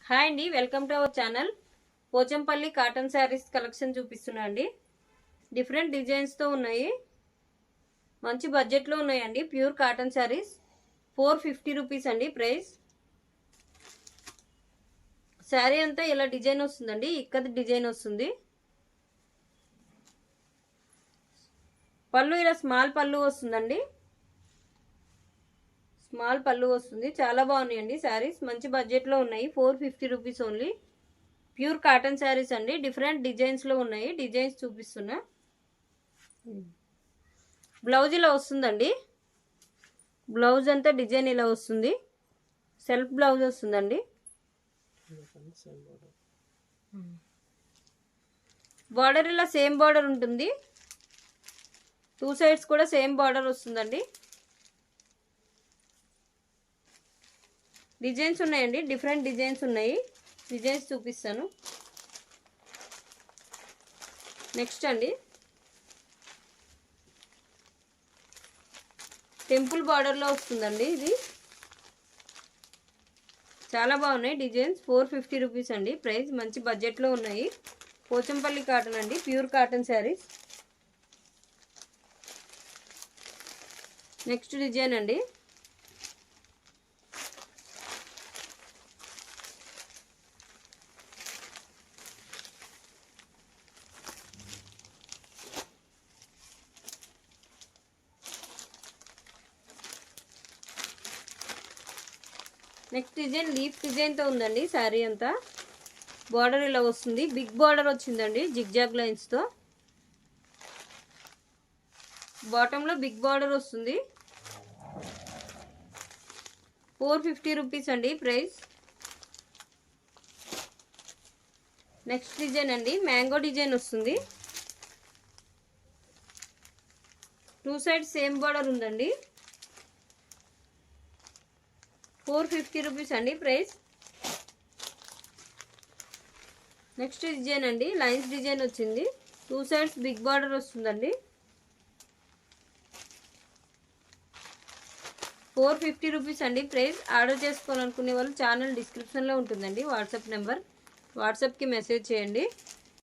Hi అండి, welcome to our channel. Pochampally cotton sarees collection చూపిస్తున్నా అండి. డిఫరెంట్ డిజైన్స్తో ఉన్నాయి, మంచి బడ్జెట్లో ఉన్నాయండి. ప్యూర్ కాటన్ శారీస్ 450 రూపీస్ అండి ప్రైస్. శారీ అంతా ఇలా డిజైన్ వస్తుందండి, ఇక్కది డిజైన్ వస్తుంది. పళ్ళు ఇలా స్మాల్ పళ్ళు వస్తుందండి, స్మాల్ పళ్ళు వస్తుంది. చాలా బాగున్నాయండి శారీస్, మంచి బడ్జెట్లో ఉన్నాయి. 450 rupees only. Pure cotton saris అండి, డిఫరెంట్ డిజైన్స్లో ఉన్నాయి. డిజైన్స్ చూపిస్తున్నా. బ్లౌజ్ ఇలా వస్తుందండి, బ్లౌజ్ అంతా డిజైన్ ఇలా వస్తుంది. సెల్ఫ్ బ్లౌజ్ వస్తుందండి. బార్డర్ ఇలా సేమ్ బార్డర్ ఉంటుంది, 2 సైడ్స్ కూడా సేమ్ బార్డర్ వస్తుందండి. డిజైన్స్ ఉన్నాయండి, డిఫరెంట్ డిజైన్స్ ఉన్నాయి. డిజైన్స్ చూపిస్తాను. నెక్స్ట్ అండి, టెంపుల్ బార్డర్లో వస్తుందండి. ఇది చాలా బాగున్నాయి డిజైన్స్. 450 రూపీస్ అండి ప్రైస్, మంచి బడ్జెట్లో ఉన్నాయి. పోచంపల్లి కాటన్ అండి, pure cotton saris. Next design అండి, నెక్స్ట్ డిజైన్ లీఫ్ డిజైన్తో ఉందండి. శారీ అంతా బార్డర్ ఇలా వస్తుంది, బిగ్ బార్డర్ వచ్చిందండి జిగ్జాగ్ లైన్స్తో. బాటంలో బిగ్ బార్డర్ వస్తుంది. 450 రూపీస్ అండి ప్రైస్. నెక్స్ట్ డిజైన్ అండి, మ్యాంగో డిజైన్ వస్తుంది. 2 సైడ్స్ సేమ్ బార్డర్ ఉందండి. 450 రూపీస్ అండి ప్రైస్. నెక్స్ట్ డిజైన్ అండి, లైన్స్ డిజైన్ వచ్చింది. 2 సైడ్స్ బిగ్ బార్డర్ వస్తుందండి. 450 రూపీస్ అండి ప్రైస్. ఆర్డర్ చేసుకోవాలనుకునే వాళ్ళు ఛానల్ డిస్క్రిప్షన్లో ఉంటుందండి వాట్సాప్ నెంబర్, వాట్సాప్కి మెసేజ్ చేయండి.